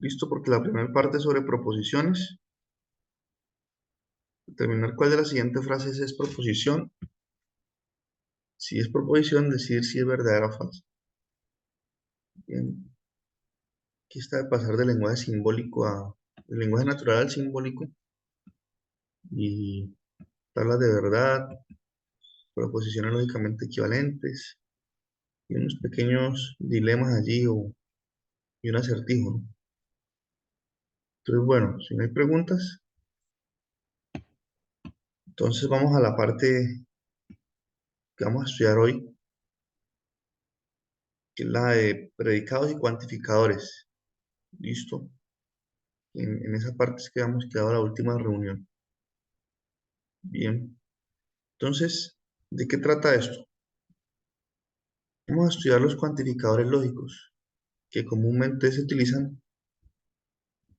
¿Listo? Porque la primera parte es sobre proposiciones. Determinar cuál de las siguientes frases es proposición. Si es proposición, decir si es verdadera o falsa. Bien. Aquí está de pasar del lenguaje simbólico del lenguaje natural al simbólico. Y tablas de verdad, proposiciones lógicamente equivalentes. Y unos pequeños dilemas allí y un acertijo, ¿no? Entonces, bueno, si no hay preguntas, entonces vamos a la parte que vamos a estudiar hoy, que es la de predicados y cuantificadores. ¿Listo? En esa parte es que hemos quedado la última reunión. Bien. Entonces, ¿de qué trata esto? Vamos a estudiar los cuantificadores lógicos, que comúnmente se utilizan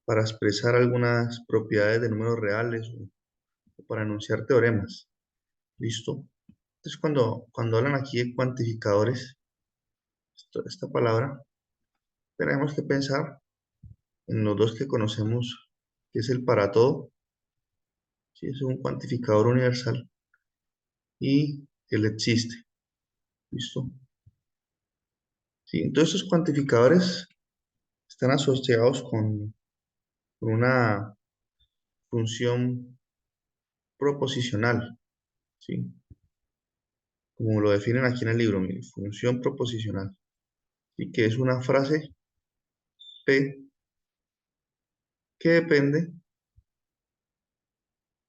para expresar algunas propiedades de números reales o para enunciar teoremas. ¿Listo? Entonces, cuando hablan aquí de cuantificadores, esta palabra, tenemos que pensar en los dos que conocemos, que es el para todo, ¿sí? Es un cuantificador universal, y el existe. ¿Listo? Sí, entonces, estos cuantificadores están asociados con una función proposicional, ¿sí? Como lo definen aquí en el libro, mire, función proposicional, y que es una frase P que depende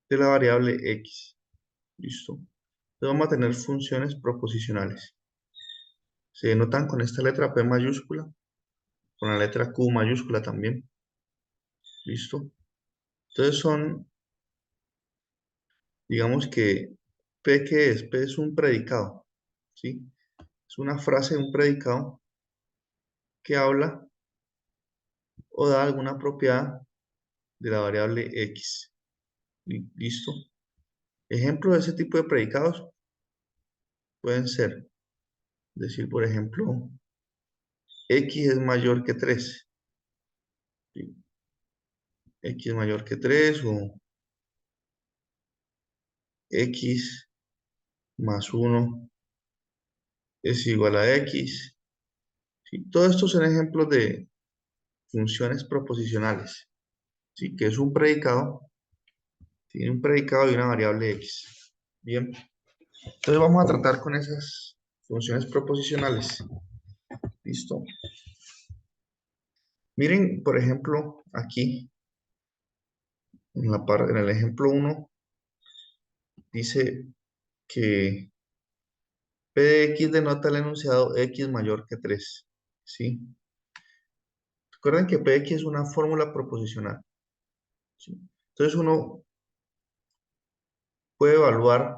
de la variable X. ¿Listo? Entonces vamos a tener funciones proposicionales. Se denotan con esta letra P mayúscula, con la letra Q mayúscula también. ¿Listo? Entonces digamos que P, ¿qué es? P es un predicado, ¿sí? Es una frase, un predicado que habla o da alguna propiedad de la variable X. ¿Listo? Ejemplos de ese tipo de predicados pueden ser, decir, por ejemplo, X es mayor que 3. ¿Sí? X es mayor que 3 o X más 1 es igual a X. ¿Sí? Todos estos son ejemplos de funciones proposicionales. ¿Sí? Que es un predicado, tiene un predicado y una variable X. Bien, entonces vamos a tratar con esas funciones proposicionales. ¿Listo? Miren, por ejemplo, aquí en el ejemplo 1 dice que P de X denota el enunciado X mayor que 3. ¿Sí? Recuerden que P de X es una fórmula proposicional. ¿Sí? Entonces uno puede evaluar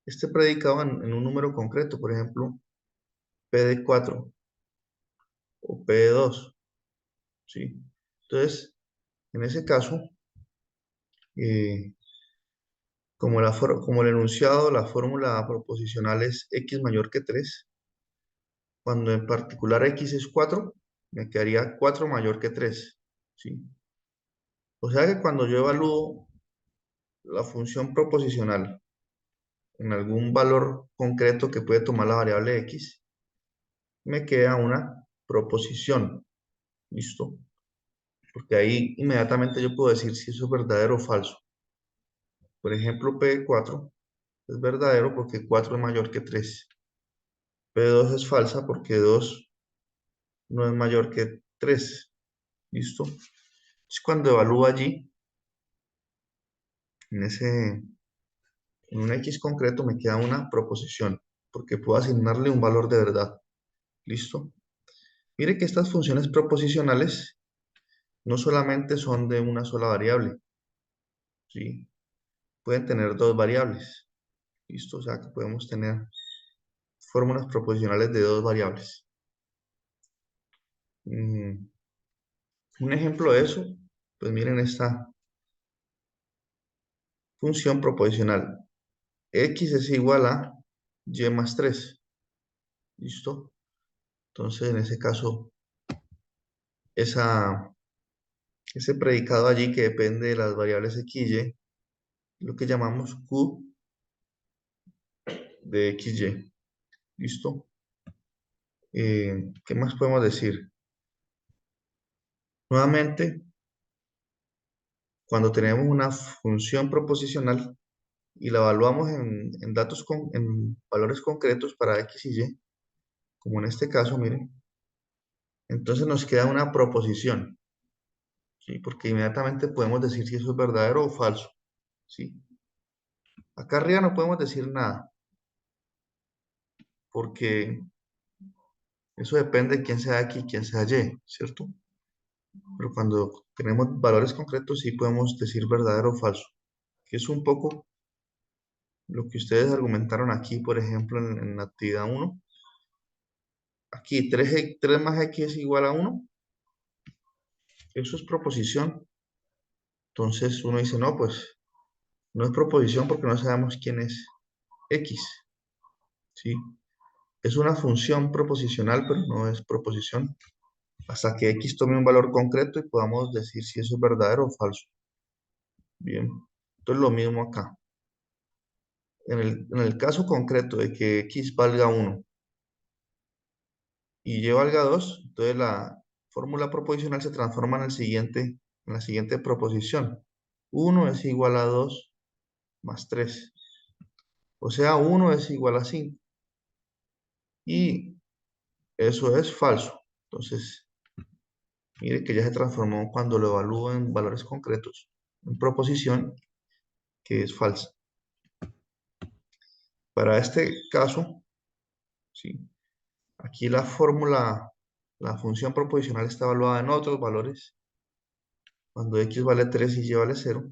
este predicado en un número concreto, por ejemplo, P de 4 o P de 2. ¿Sí? Entonces, en ese caso, eh, como el enunciado, la fórmula proposicional es X mayor que 3, cuando en particular X es 4, me quedaría 4 mayor que 3. ¿Sí? O sea que cuando yo evalúo la función proposicional en algún valor concreto que puede tomar la variable X, me queda una proposición. ¿Listo? Porque ahí inmediatamente yo puedo decir si eso es verdadero o falso. Por ejemplo, P de 4 es verdadero porque 4 es mayor que 3. P de 2 es falsa porque 2 no es mayor que 3. ¿Listo? Entonces, cuando evalúo allí, en un X concreto, me queda una proposición, porque puedo asignarle un valor de verdad. ¿Listo? Mire que estas funciones proposicionales no solamente son de una sola variable, ¿sí? Pueden tener dos variables. ¿Listo? O sea que podemos tener fórmulas proposicionales de dos variables. Un ejemplo de eso, pues miren esta función proposicional. X es igual a Y más 3. ¿Listo? Entonces, en ese caso, esa ese predicado allí que depende de las variables x, y, lo que llamamos q de x, y. ¿Listo? ¿Qué más podemos decir? Nuevamente, cuando tenemos una función proposicional y la evaluamos en datos en valores concretos para x y y, como en este caso, miren, entonces nos queda una proposición, ¿sí? Porque inmediatamente podemos decir si eso es verdadero o falso, ¿sí? Acá arriba no podemos decir nada, porque eso depende de quién sea x y quién sea y, ¿cierto? Pero cuando tenemos valores concretos sí podemos decir verdadero o falso, que es un poco lo que ustedes argumentaron aquí, por ejemplo, en la actividad uno. Aquí 3 más x es igual a 1. Eso es proposición. Entonces uno dice, no, pues no es proposición porque no sabemos quién es x, ¿sí? Es una función proposicional, pero no es proposición. Hasta que x tome un valor concreto y podamos decir si eso es verdadero o falso. Bien. Entonces lo mismo acá. En el caso concreto de que x valga 1 y y valga 2, entonces la fórmula proposicional se transforma en la siguiente proposición. 1 es igual a 2 más 3. O sea, 1 es igual a 5. Y eso es falso. Entonces, mire que ya se transformó cuando lo evalúo en valores concretos, en proposición que es falsa. Para este caso, ¿sí? Aquí la fórmula, la función proposicional está evaluada en otros valores. Cuando x vale 3 y y vale 0.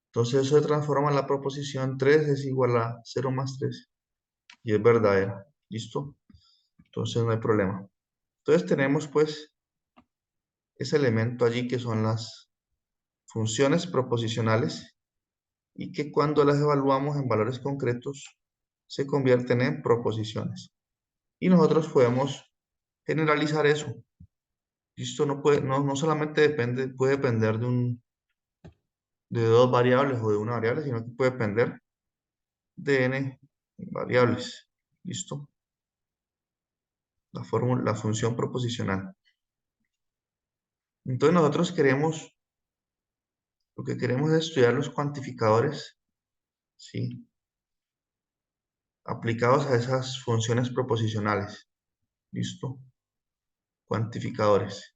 Entonces eso se transforma en la proposición 3 es igual a 0 más 3. Y es verdadera. ¿Listo? Entonces no hay problema. Entonces tenemos pues ese elemento allí que son las funciones proposicionales y que cuando las evaluamos en valores concretos se convierten en proposiciones. Y nosotros podemos generalizar eso. Esto no solamente puede depender de dos variables o de una variable, sino que puede depender de n variables. ¿Listo? La función proposicional. Entonces nosotros lo que queremos es estudiar los cuantificadores, ¿sí? Aplicados a esas funciones proposicionales. ¿Listo? Cuantificadores.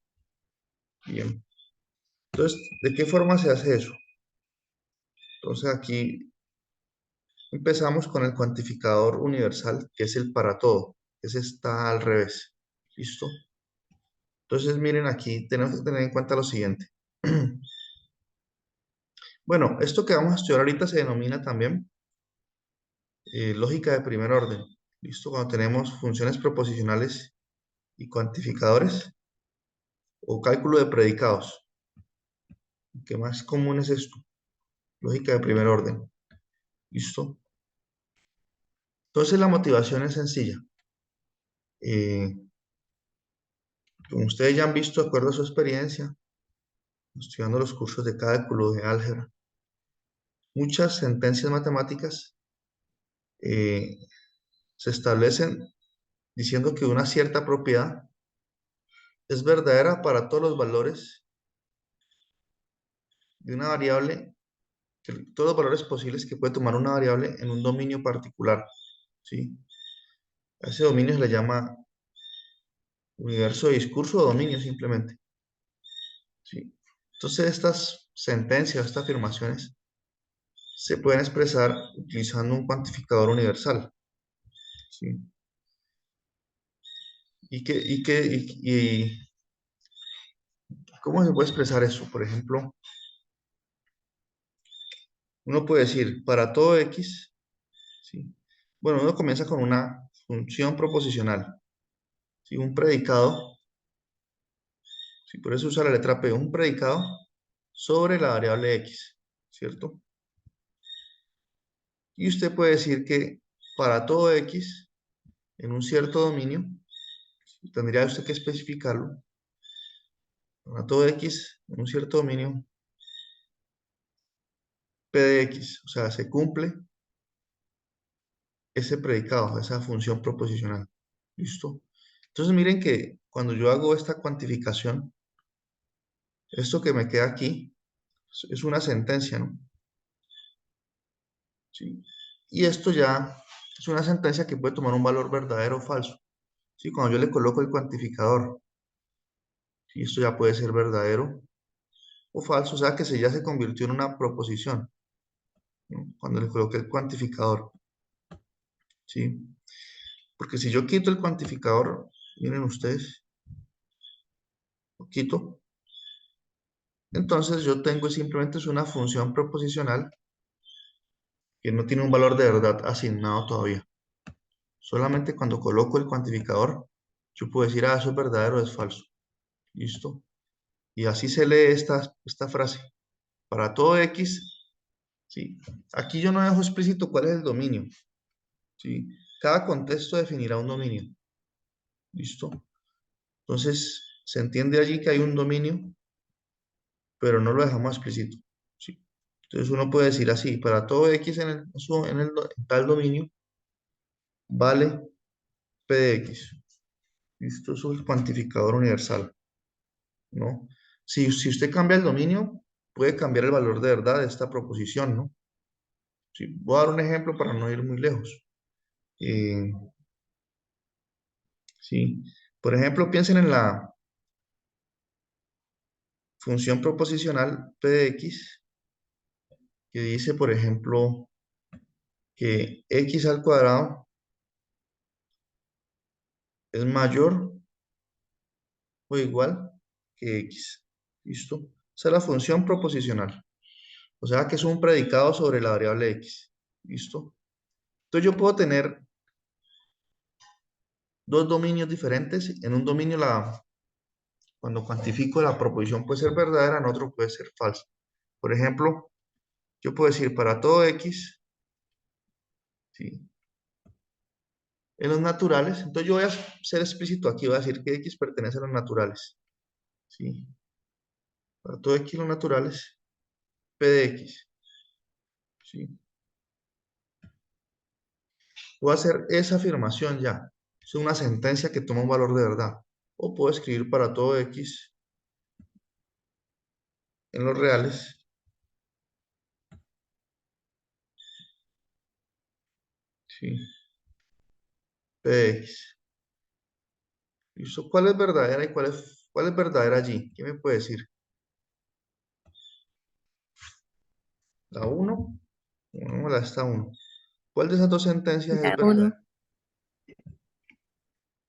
Bien. Entonces, ¿de qué forma se hace eso? Entonces aquí empezamos con el cuantificador universal, que es el para todo. Ese está al revés. ¿Listo? Entonces, miren aquí, tenemos que tener en cuenta lo siguiente. Bueno, esto que vamos a estudiar ahorita se denomina también lógica de primer orden. ¿Listo? Cuando tenemos funciones proposicionales y cuantificadores o cálculo de predicados. ¿Qué más común es esto? Lógica de primer orden. ¿Listo? Entonces la motivación es sencilla. Eh, Como ustedes ya han visto, de acuerdo a su experiencia, estudiando los cursos de cálculo, de álgebra, muchas sentencias matemáticas eh, se establecen diciendo que una cierta propiedad es verdadera para todos los valores de una variable, todos los valores posibles que puede tomar una variable en un dominio particular, ¿sí? A ese dominio se le llama universo de discurso o dominio simplemente, ¿sí? Entonces estas sentencias, estas afirmaciones, se pueden expresar utilizando un cuantificador universal, ¿sí? ¿Y cómo se puede expresar eso? Por ejemplo, uno puede decir, para todo x, ¿sí? Bueno, uno comienza con una función proposicional, ¿sí? Un predicado, ¿sí? Por eso usa la letra P, un predicado sobre la variable x, ¿cierto? Y usted puede decir que para todo x, en un cierto dominio, tendría usted que especificarlo, para todo x en un cierto dominio, P de x, o sea, se cumple ese predicado, esa función proposicional. ¿Listo? Entonces miren que cuando yo hago esta cuantificación, esto que me queda aquí es una sentencia, ¿no? ¿Sí? Y esto ya es una sentencia que puede tomar un valor verdadero o falso. ¿Sí? Cuando yo le coloco el cuantificador, ¿sí? Esto ya puede ser verdadero o falso, o sea que ya se convirtió en una proposición, ¿no? Cuando le coloqué el cuantificador, ¿sí? Porque si yo quito el cuantificador, miren ustedes, lo quito, entonces yo tengo simplemente es una función proposicional que no tiene un valor de verdad asignado todavía. Solamente cuando coloco el cuantificador, yo puedo decir, ah, eso es verdadero o es falso. ¿Listo? Y así se lee esta frase. Para todo X, ¿sí? Aquí yo no dejo explícito cuál es el dominio, ¿sí? Cada contexto definirá un dominio. ¿Listo? Entonces, se entiende allí que hay un dominio, pero no lo dejamos explícito, ¿sí? Entonces uno puede decir así, para todo X en tal dominio, vale P de X. ¿Listo? Eso es el cuantificador universal, ¿no? Si usted cambia el dominio, puede cambiar el valor de verdad de esta proposición, ¿no? Sí, voy a dar un ejemplo para no ir muy lejos. Eh, sí. Por ejemplo, piensen en la función proposicional P de X, que dice, por ejemplo, que X al cuadrado es mayor o igual que X. ¿Listo? Esa es la función proposicional. O sea que es un predicado sobre la variable X. ¿Listo? Entonces yo puedo tener dos dominios diferentes. En un dominio, cuando cuantifico la proposición puede ser verdadera, en otro puede ser falsa. Por ejemplo, yo puedo decir para todo X, ¿sí? En los naturales, entonces yo voy a ser explícito aquí, voy a decir que X pertenece a los naturales, ¿sí? Para todo X los naturales, P de X, ¿sí? Puedo hacer esa afirmación ya. Es una sentencia que toma un valor de verdad. O puedo escribir para todo X en los reales, ¿sí? P de X. ¿Listo? ¿Cuál es verdadera y cuál es verdadera allí? ¿Qué me puede decir? ¿La uno? No, la está uno. ¿Cuál de esas dos sentencias es La verdad? 1.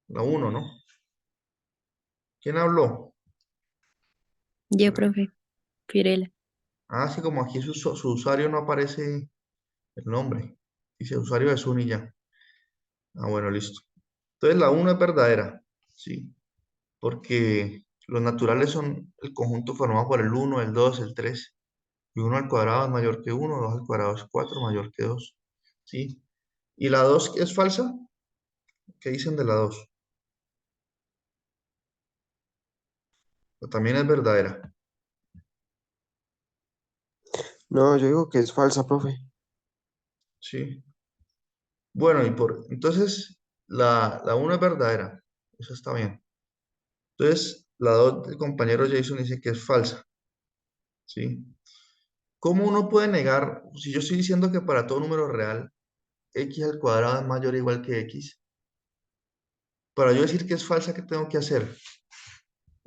La uno, ¿no? ¿Quién habló? Yo, profe. Firela. Ah, sí, como aquí su usuario no aparece el nombre. Dice usuario de Zoom y ya. Ah, bueno, listo. Entonces la uno es verdadera, ¿sí? Porque los naturales son el conjunto formado por el uno, el 2, el 3. Y uno al cuadrado es mayor que uno, 2 al cuadrado es 4 mayor que 2, ¿sí? ¿Y la 2 es falsa? ¿Qué dicen de la 2? También es verdadera, No, yo digo que es falsa, profe. ¿sí? Bueno, entonces la uno es verdadera, eso está bien. Entonces, la 2 del compañero Jason dice que es falsa, ¿sí? ¿Cómo uno puede negar, si yo estoy diciendo que para todo número real, x al cuadrado es mayor o igual que x, para yo decir que es falsa, ¿qué tengo que hacer?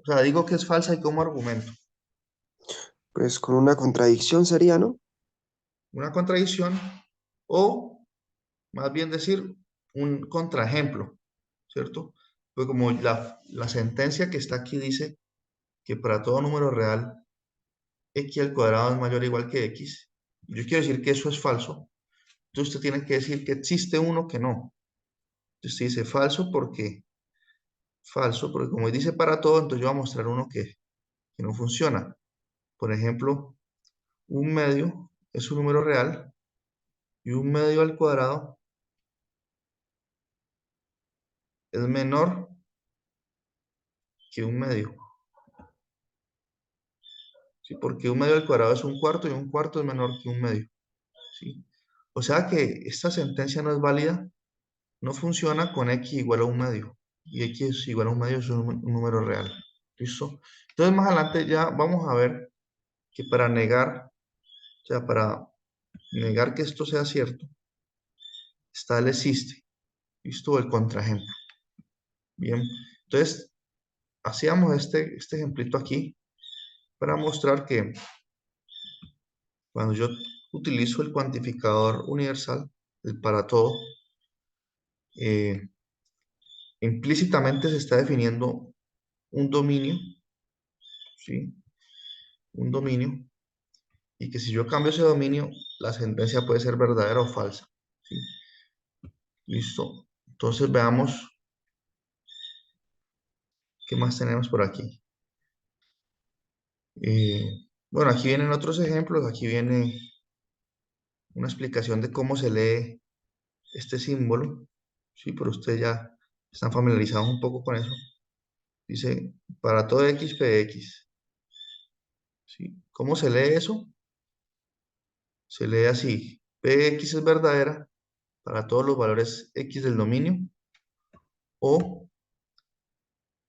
O sea, digo que es falsa y como argumento. Pues con una contradicción sería, ¿no? Una contradicción o más bien decir un contraejemplo, ¿cierto? Pues como la sentencia que está aquí dice que para todo número real, x al cuadrado es mayor o igual que x, yo quiero decir que eso es falso, entonces usted tiene que decir que existe uno que no. Entonces usted dice falso, porque como dice para todo, entonces yo voy a mostrar uno que no funciona. Por ejemplo, un medio es un número real y un medio al cuadrado es menor que un medio. ¿sí? Porque un medio al cuadrado es un cuarto y un cuarto es menor que un medio, ¿sí? O sea que esta sentencia no es válida, no funciona con x igual a un medio. Y x igual a un medio es un número real. ¿Listo? Entonces más adelante ya vamos a ver que para negar, o sea, para negar que esto sea cierto, está el existe. ¿Listo? El contraejemplo. Bien. Entonces, hacíamos este ejemplito aquí para mostrar que cuando yo utilizo el cuantificador universal, el para todo, eh, implícitamente se está definiendo un dominio, ¿sí? Un dominio, y que si yo cambio ese dominio, la sentencia puede ser verdadera o falsa, ¿sí? Listo. Entonces veamos qué más tenemos por aquí. Bueno, aquí vienen otros ejemplos, aquí viene una explicación de cómo se lee este símbolo, ¿sí? Pero ustedes ya están familiarizados un poco con eso. Dice, para todo x, px, ¿sí? ¿Cómo se lee eso? Se lee así, px es verdadera para todos los valores x del dominio, o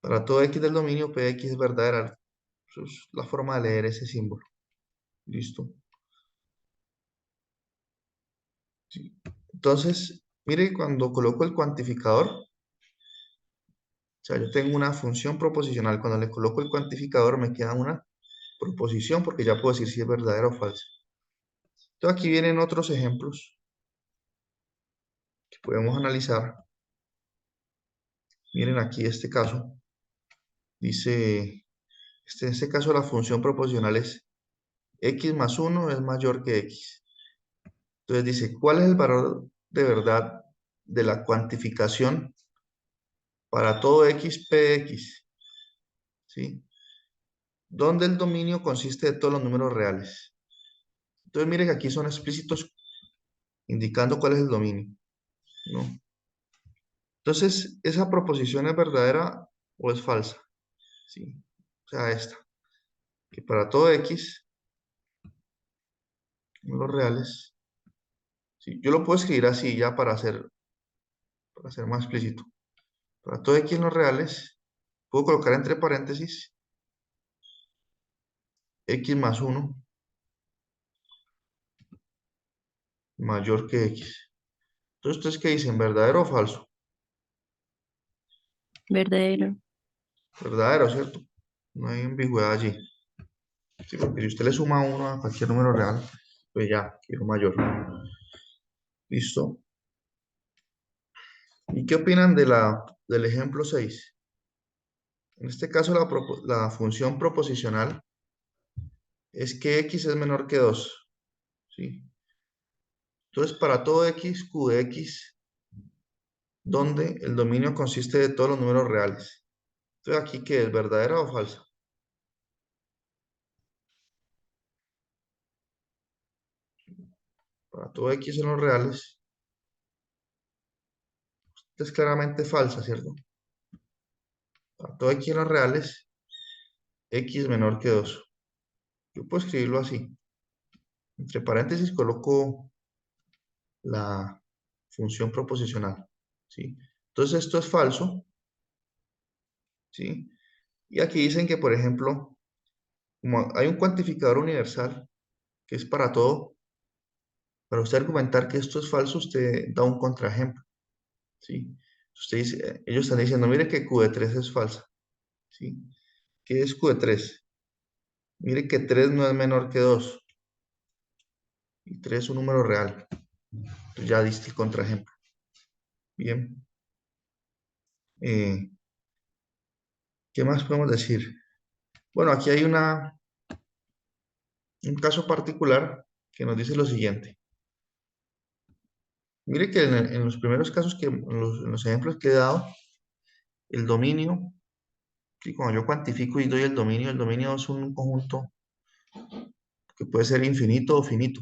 para todo x del dominio, px es verdadera. Esa es la forma de leer ese símbolo. Listo. Sí. Entonces, mire, cuando coloco el cuantificador, o sea, yo tengo una función proposicional. Cuando le coloco el cuantificador me queda una proposición porque ya puedo decir si es verdadera o falsa. Entonces aquí vienen otros ejemplos que podemos analizar. Miren aquí este caso. Dice, en este caso la función proposicional es x más 1 es mayor que x. Entonces dice, ¿cuál es el valor de verdad de la cuantificación para todo x, px? ¿Sí? Donde el dominio consiste de todos los números reales. Entonces miren que aquí son explícitos indicando cuál es el dominio, ¿no? Entonces, ¿esa proposición es verdadera o es falsa? ¿Sí? O sea, esta, que para todo x, números reales, ¿sí? Yo lo puedo escribir así ya para ser más explícito. Para todo x en los reales, puedo colocar entre paréntesis x más 1 mayor que x. Entonces, ¿ustedes qué dicen? ¿Verdadero o falso? Verdadero. Verdadero, ¿cierto? No hay ambigüedad allí. Sí, porque si usted le suma 1 a cualquier número real, pues ya, quiero mayor. ¿Listo? ¿Y qué opinan del ejemplo 6? En este caso, la función proposicional es que x es menor que 2. ¿Sí? Entonces, para todo x, q de x, donde el dominio consiste de todos los números reales. Entonces, ¿aquí qué es? ¿Verdadera o falsa? Para todo x en los reales, esta es claramente falsa, ¿cierto? Para todo x en los reales, x menor que 2. Yo puedo escribirlo así. Entre paréntesis coloco la función proposicional, ¿sí? Entonces esto es falso, ¿sí? Y aquí dicen que, por ejemplo, como hay un cuantificador universal que es para todo, para usted argumentar que esto es falso, usted da un contraejemplo, ¿sí? Usted dice, ellos están diciendo, mire que Q de 3 es falsa, ¿sí? ¿Qué es Q de 3? Mire que 3 no es menor que 2 y 3 es un número real. Entonces ya diste el contraejemplo. Bien. Eh, ¿Qué más podemos decir? Bueno, aquí hay un caso particular que nos dice lo siguiente. Mire que en los primeros casos, en los ejemplos que he dado, el dominio, que cuando yo cuantifico y doy el dominio es un conjunto que puede ser infinito o finito.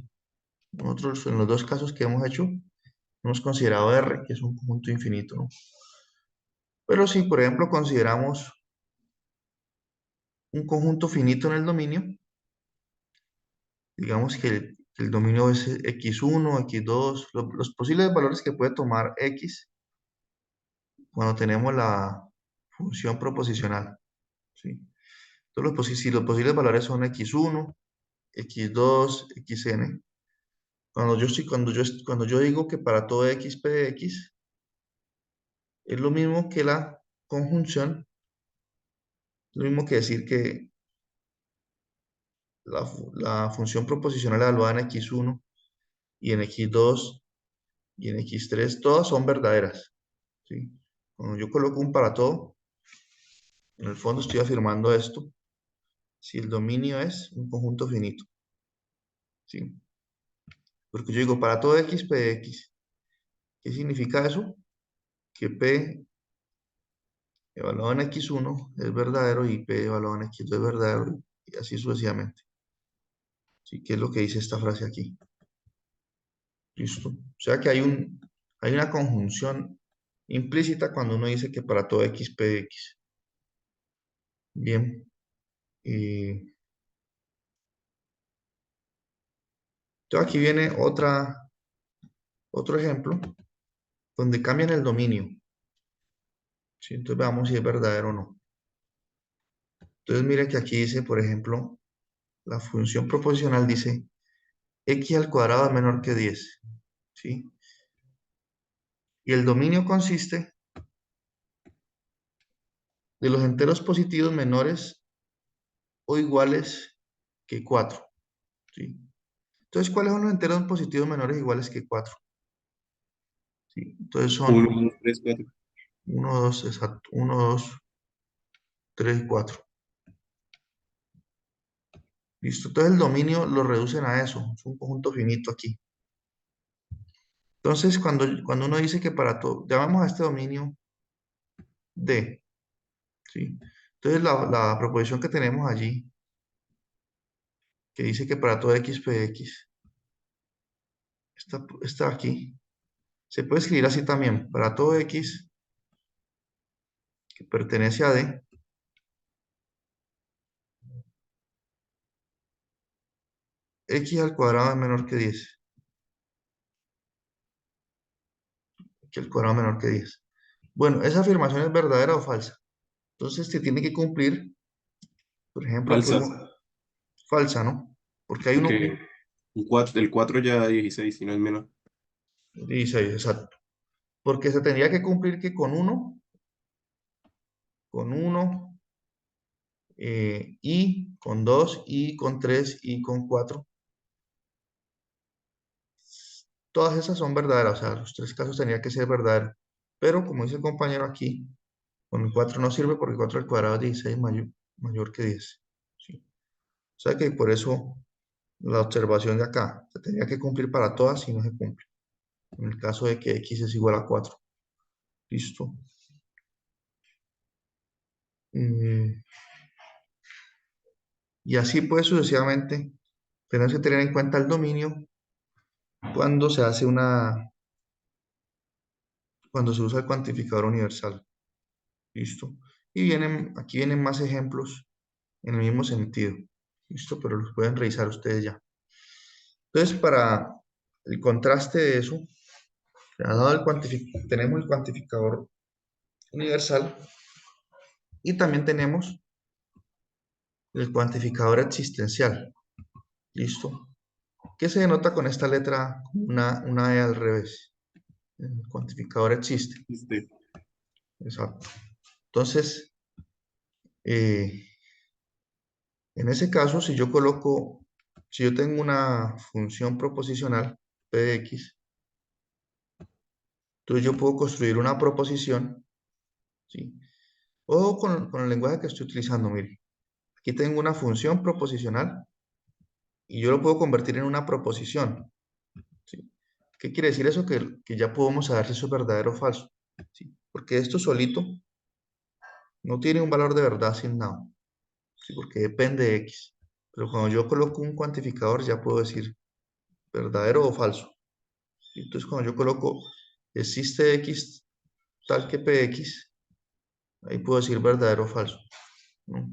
Nosotros en los dos casos que hemos hecho, hemos considerado R, que es un conjunto infinito, ¿no? Pero si, por ejemplo, consideramos un conjunto finito en el dominio, digamos que el dominio es x1, x2, los posibles valores que puede tomar x cuando tenemos la función proposicional, ¿sí? Entonces, si los posibles valores son x1, x2, xn, cuando yo digo que para todo x, p de x, es lo mismo que la conjunción, lo mismo que decir que la función proposicional evaluada en x1 y en x2 y en x3, todas son verdaderas, ¿sí? Cuando yo coloco un para todo, en el fondo estoy afirmando esto, si el dominio es un conjunto finito, ¿sí? Porque yo digo para todo x, p de x. ¿Qué significa eso? Que p evaluado en x1 es verdadero y p evaluado en x2 es verdadero y así sucesivamente. ¿Sí? ¿Qué es lo que dice esta frase aquí? ¿Listo? O sea que hay una conjunción implícita cuando uno dice que para todo x, p de x. Bien. Entonces aquí viene otro ejemplo donde cambian el dominio. ¿Sí? Entonces veamos si es verdadero o no. Entonces mire que aquí dice, por ejemplo, la función proposicional dice x al cuadrado es menor que 10. ¿Sí? Y el dominio consiste de los enteros positivos menores o iguales que 4. ¿Sí? Entonces, ¿cuáles son los enteros positivos menores o iguales que 4? ¿Sí? Entonces 1, son 2, 3, 4. 1, 2, exacto, 1, 2, 3 y 4. Listo, entonces el dominio lo reducen a eso, es un conjunto finito aquí. Entonces, cuando uno dice que para todo, llamamos a este dominio D, ¿sí? Entonces, la proposición que tenemos allí, que dice que para todo x, p de x, está aquí, se puede escribir así también, para todo x que pertenece a D, x al cuadrado es menor que 10, x al cuadrado es menor que 10. Bueno, ¿esa afirmación es verdadera o falsa? Entonces, se tiene que cumplir, por ejemplo, aquí Falsa, falsa, ¿no? Porque hay porque el 4 ya 16 y no es menos. 16, exacto. Porque se tendría que cumplir que con 1 y con 2 y con 3 y con 4, todas esas son verdaderas, o sea, los tres casos tendrían que ser verdaderos. Pero como dice el compañero aquí, con el 4 no sirve porque 4 al cuadrado es 16 mayor que 10. ¿Sí? O sea que por eso la observación de acá se tendría que cumplir para todas y no se cumple. En el caso de que x es igual a 4. Listo. Mm, y así pues sucesivamente. Tenemos que tener en cuenta el dominio cuando se hace cuando se usa el cuantificador universal. ¿Listo? Y aquí vienen más ejemplos en el mismo sentido. ¿Listo? Pero los pueden revisar ustedes ya. Entonces, para el contraste de eso, tenemos el cuantificador universal y también tenemos el cuantificador existencial. ¿Listo? Que se denota con esta letra, una E al revés. El cuantificador existe. Este, Exacto. Entonces, eh, en ese caso, si yo tengo una función proposicional, p de x, entonces yo puedo construir una proposición, ¿sí? O con el lenguaje que estoy utilizando, mire. Aquí tengo una función proposicional y yo lo puedo convertir en una proposición, ¿sí? ¿Qué quiere decir eso? Que ya podemos saber si eso es verdadero o falso, ¿sí? Porque esto solito no tiene un valor de verdad asignado, ¿sí? Porque depende de x. Pero cuando yo coloco un cuantificador ya puedo decir verdadero o falso. Entonces, cuando yo coloco existe x tal que px, ahí puedo decir verdadero o falso, ¿no?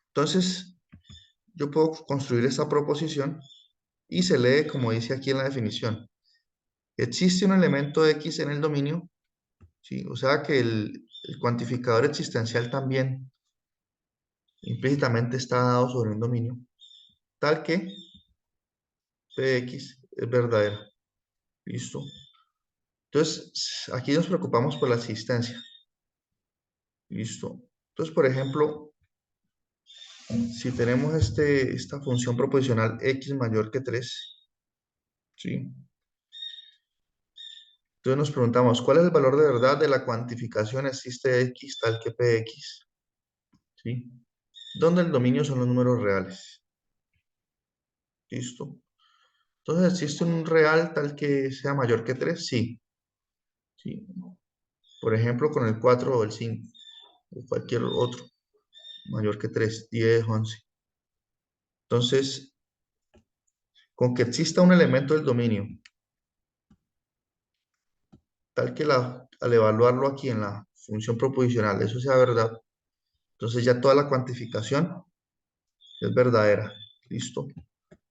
Entonces, yo puedo construir esta proposición y se lee como dice aquí en la definición. Existe un elemento X en el dominio, ¿sí? O sea que el cuantificador existencial también implícitamente está dado sobre un dominio, tal que Px es verdadera. ¿Listo? Entonces, aquí nos preocupamos por la existencia. ¿Listo? Entonces, por ejemplo, si tenemos esta función proposicional x mayor que 3, ¿sí? Entonces nos preguntamos, ¿cuál es el valor de verdad de la cuantificación existe x tal que px? ¿Sí? Donde el dominio son los números reales. ¿Listo? Entonces, ¿existe un real tal que sea mayor que 3? Sí. ¿Sí? Por ejemplo, con el 4 o el 5, o cualquier otro, mayor que 3, 10, 11. Entonces, con que exista un elemento del dominio, tal que al evaluarlo aquí en la función proposicional, eso sea verdad, entonces ya toda la cuantificación es verdadera. ¿Listo?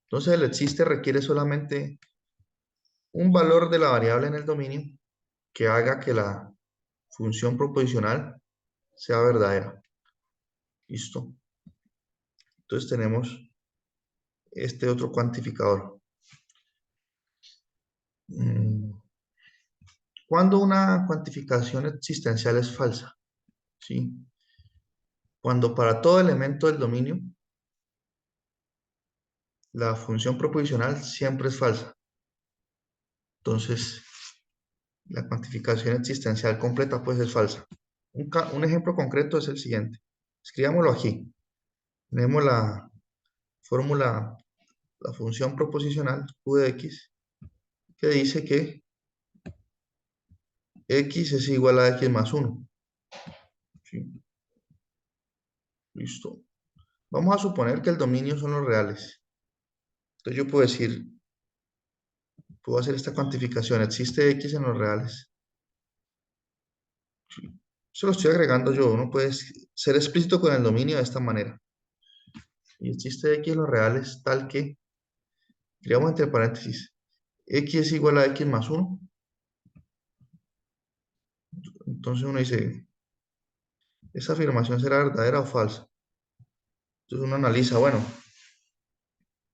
Entonces el existe requiere solamente un valor de la variable en el dominio que haga que la función proposicional sea verdadera. ¿Listo? Entonces tenemos este otro cuantificador. Cuando una cuantificación existencial es falsa, ¿sí? Cuando para todo elemento del dominio la función proposicional siempre es falsa. Entonces, la cuantificación existencial completa pues es falsa. Un ejemplo concreto es el siguiente. Escribámoslo aquí. Tenemos la fórmula, la función proposicional q de x, que dice que x es igual a x más 1. ¿Sí? Listo. Vamos a suponer que el dominio son los reales. Entonces yo puedo decir, puedo hacer esta cuantificación. Existe x en los reales. ¿Sí? Eso lo estoy agregando yo. Uno puede ser explícito con el dominio de esta manera. Y existe x en los reales tal que, digamos entre paréntesis, x es igual a x más 1. Entonces uno dice, ¿esa afirmación será verdadera o falsa? Entonces uno analiza, bueno,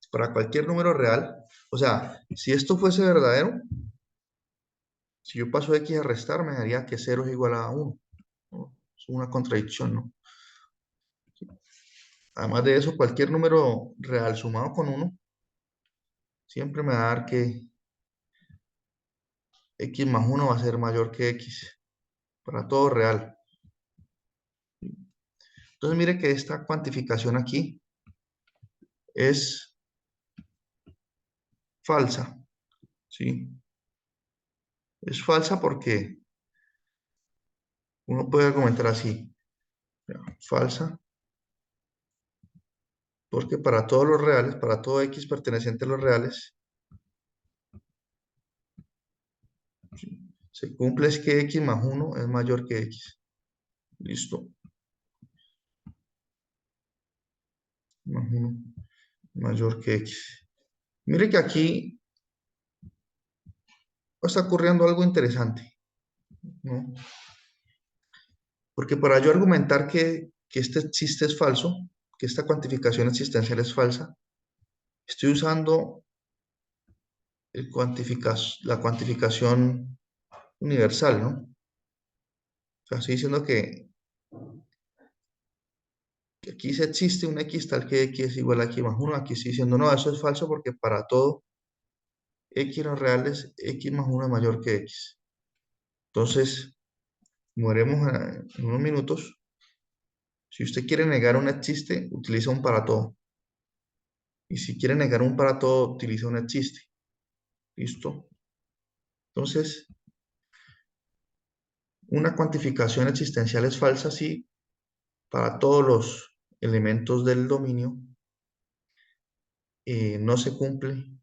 para cualquier número real, o sea, si esto fuese verdadero, si yo paso x a restar, me daría que 0 es igual a 1. ¿No? Es una contradicción, ¿no? Además de eso, cualquier número real sumado con 1 siempre me va a dar que x más 1 va a ser mayor que x, para todo real. Entonces mire que esta cuantificación aquí es falsa, ¿sí? Es falsa porque uno puede argumentar así, falsa, porque para todos los reales, para todo x perteneciente a los reales, ¿sí? Se cumple es que x más 1 es mayor que x. Listo. Más 1 mayor que x. Mire que aquí está ocurriendo algo interesante, ¿no? Porque para yo argumentar que este existe es falso, que esta cuantificación existencial es falsa, estoy usando la cuantificación universal, ¿no? O sea, estoy diciendo que aquí se existe un x tal que x es igual a x más 1. Aquí estoy diciendo, no, eso es falso porque para todo x en los reales, x más 1 es mayor que x. Entonces, como veremos en unos minutos, si usted quiere negar un existe, utiliza un para todo. Y si quiere negar un para todo, utiliza un existe. ¿Listo? Entonces, una cuantificación existencial es falsa si para todos los elementos del dominio no se cumple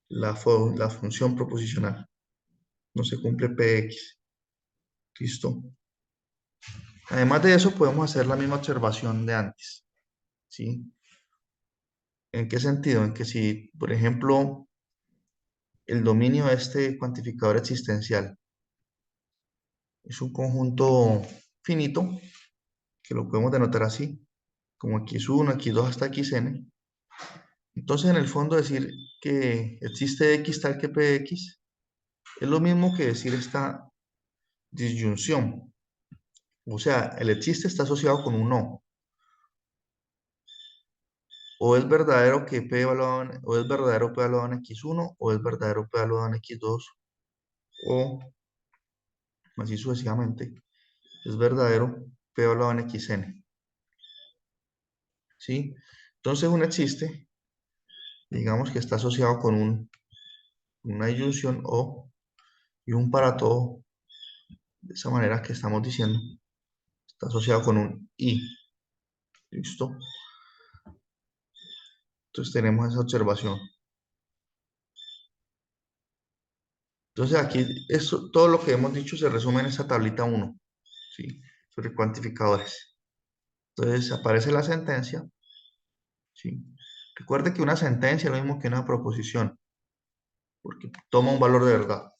la función proposicional. No se cumple Px. ¿Listo? Además de eso, podemos hacer la misma observación de antes. ¿Sí? ¿En qué sentido? En que si, por ejemplo, el dominio de este cuantificador existencial es un conjunto finito, que lo podemos denotar así, como x1, x2 hasta xn, entonces en el fondo decir que existe x tal que p de x es lo mismo que decir esta disyunción. O sea, el existe está asociado con un no. O es verdadero que P evaluado o es verdadero P evaluado en X1, o es verdadero P evaluado en X2, o así sucesivamente. Es verdadero P evaluado en Xn. ¿Sí? Entonces un existe, digamos que está asociado con una disyunción o y un para todo, de esa manera que estamos diciendo, está asociado con un y. ¿Listo? Entonces tenemos esa observación. Entonces aquí, todo lo que hemos dicho se resume en esa tablita 1, ¿sí? Sobre cuantificadores. Entonces aparece la sentencia, ¿sí? Recuerde que una sentencia es lo mismo que una proposición, porque toma un valor de verdad.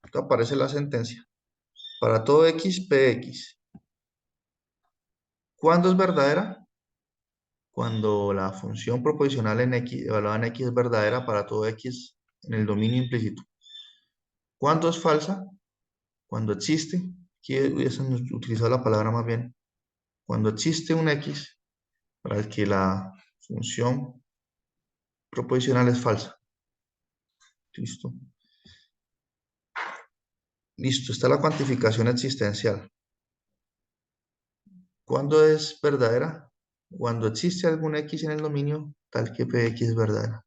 Entonces aparece la sentencia. Para todo x, px. ¿Cuándo es verdadera? Cuando la función proposicional en x, evaluada en x es verdadera para todo x en el dominio implícito. ¿Cuándo es falsa? Cuando existe, aquí hubiésemos utilizado la palabra más bien, cuando existe un x para el que la función proposicional es falsa. ¿Listo? Listo, está la cuantificación existencial. ¿Cuándo es verdadera? Cuando existe algún x en el dominio tal que px es verdadera.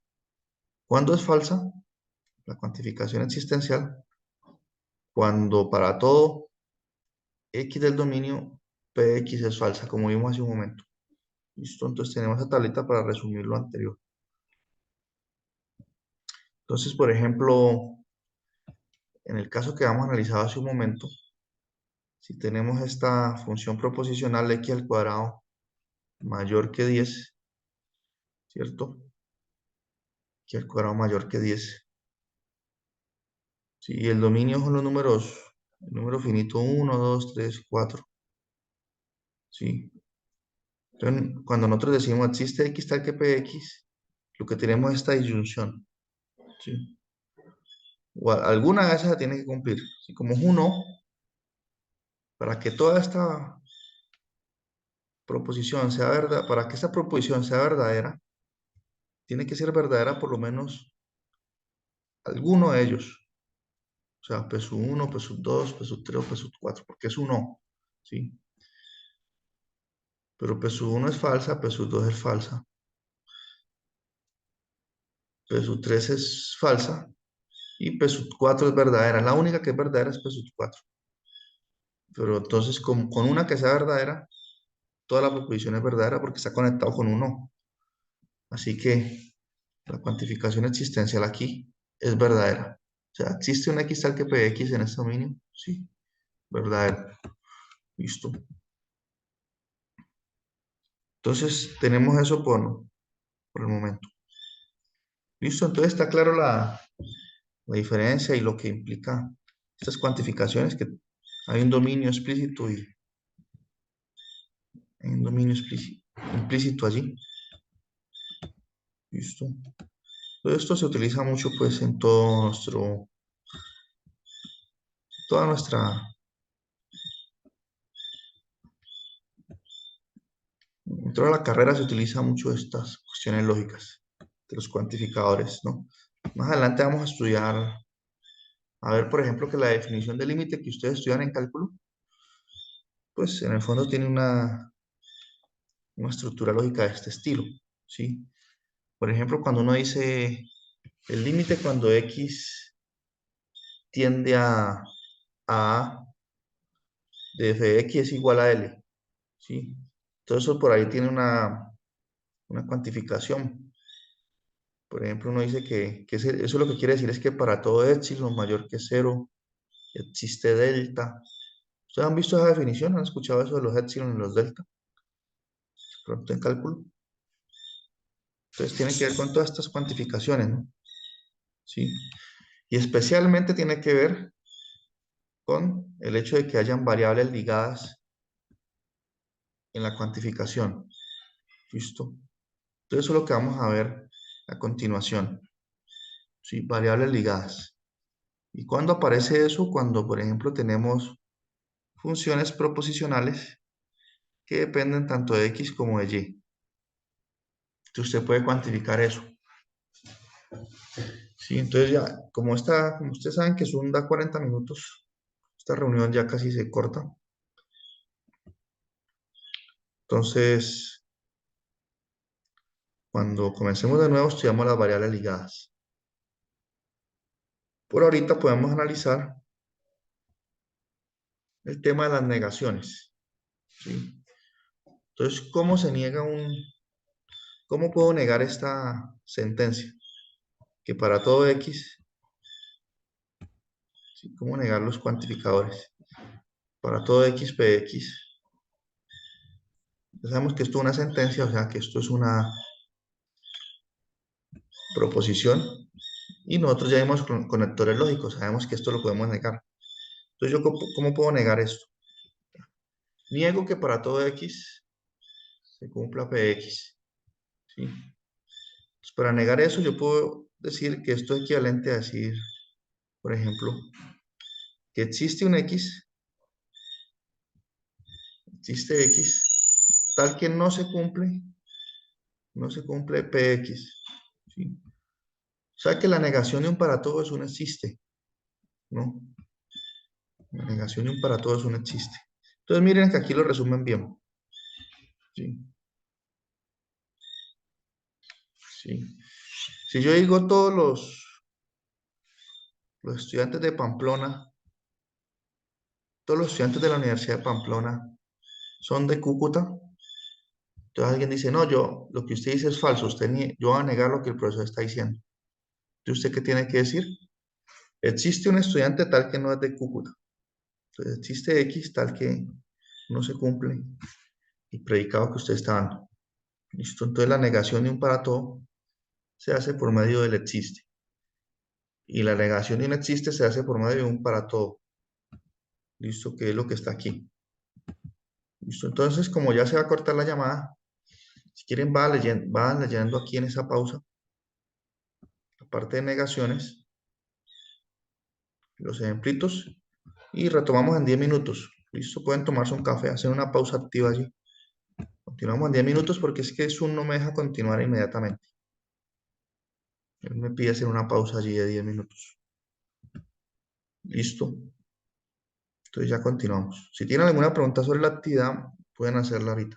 ¿Cuándo es falsa? La cuantificación existencial. Cuando para todo x del dominio px es falsa, como vimos hace un momento. ¿Listo? Entonces tenemos esa tablita para resumir lo anterior. Entonces, por ejemplo, en el caso que hemos analizado hace un momento, si tenemos esta función proposicional x al cuadrado mayor que 10, ¿cierto? X al cuadrado mayor que 10. Si el dominio son los números, el número finito 1, 2, 3, 4. ¿Sí? Entonces, cuando nosotros decimos existe x tal que px, lo que tenemos es esta disyunción. ¿Sí? O alguna de esas se tiene que cumplir. ¿Sí? Como es un no, para que toda esta proposición sea verdad, para que esta proposición sea verdadera, tiene que ser verdadera por lo menos alguno de ellos. O sea, P1, P2, P3 o P4, porque es un no. ¿Sí? Pero P1 es falsa, P2 es falsa, P3 es falsa y P4 es verdadera. La única que es verdadera es P4. Pero entonces con una que sea verdadera, toda la proposición es verdadera porque está conectado con un no. Así que la cuantificación existencial aquí es verdadera. O sea, ¿existe un x tal que px en este dominio? Sí, verdadero. Listo. Entonces tenemos eso por el momento. Listo, entonces está claro la diferencia y lo que implica estas cuantificaciones, que hay un dominio explícito y hay un dominio implícito allí. Listo. Todo esto se utiliza mucho pues en toda nuestra, en toda la carrera se utiliza mucho estas cuestiones lógicas de los cuantificadores, ¿no? Más adelante vamos a estudiar, a ver, por ejemplo, que la definición de límite que ustedes estudian en cálculo, pues en el fondo tiene una estructura lógica de este estilo, ¿sí? Por ejemplo, cuando uno dice el límite cuando x tiende a de f de x es igual a L, ¿sí? Todo eso por ahí tiene una cuantificación. Por ejemplo, uno dice que eso lo que quiere decir es que para todo epsilon mayor que 0 existe delta. ¿Ustedes han visto esa definición? ¿Han escuchado eso de los epsilon y los delta? Pronto en cálculo. Entonces tiene que ver con todas estas cuantificaciones, ¿no? ¿Sí? Y especialmente tiene que ver con el hecho de que hayan variables ligadas en la cuantificación. ¿Listo? Entonces eso es lo que vamos a ver a continuación. ¿Sí? Variables ligadas. ¿Y cuándo aparece eso? Cuando, por ejemplo, tenemos funciones proposicionales que dependen tanto de x como de y. Entonces usted puede cuantificar eso. Sí, entonces ya, como ustedes saben que Zoom da 40 minutos, esta reunión ya casi se corta. Entonces, cuando comencemos de nuevo, estudiamos las variables ligadas. Por ahorita podemos analizar el tema de las negaciones. ¿Sí? Entonces, ¿cómo puedo negar esta sentencia? Que para todo x, ¿sí? ¿Cómo negar los cuantificadores? Para todo x, px. Ya sabemos que esto es una sentencia, o sea que esto es una proposición. Y nosotros ya vimos con conectores lógicos, sabemos que esto lo podemos negar. Entonces, ¿cómo puedo negar esto? Niego que para todo x se cumpla px. ¿Sí? Entonces, para negar eso, yo puedo decir que esto es equivalente a decir, por ejemplo, que existe un x, existe x, tal que no se cumple px. ¿Sí? O sea que la negación de un para todo es un existe, ¿no? La negación de un para todo es un existe. Entonces miren que aquí lo resumen bien. ¿Sí? ¿Sí? Si yo digo todos los estudiantes de Pamplona, todos los estudiantes de la Universidad de Pamplona son de Cúcuta, entonces alguien dice, no, lo que usted dice es falso, yo voy a negar lo que el profesor está diciendo. Entonces, ¿usted qué tiene que decir? Existe un estudiante tal que no es de Cúcuta. Entonces, existe X tal que no se cumple el predicado que usted está dando. ¿Listo? Entonces, la negación de un para todo se hace por medio del existe. Y la negación de un existe se hace por medio de un para todo. ¿Listo? Que es lo que está aquí. ¿Listo? Entonces, como ya se va a cortar la llamada, si quieren, van leyendo aquí en esa pausa, la parte de negaciones, los ejemplitos, y retomamos en 10 minutos. ¿Listo? Pueden tomarse un café, hacer una pausa activa allí. Continuamos en 10 minutos porque es que Zoom no me deja continuar inmediatamente. Él me pide hacer una pausa allí de 10 minutos. ¿Listo? Entonces ya continuamos. Si tienen alguna pregunta sobre la actividad, pueden hacerla ahorita.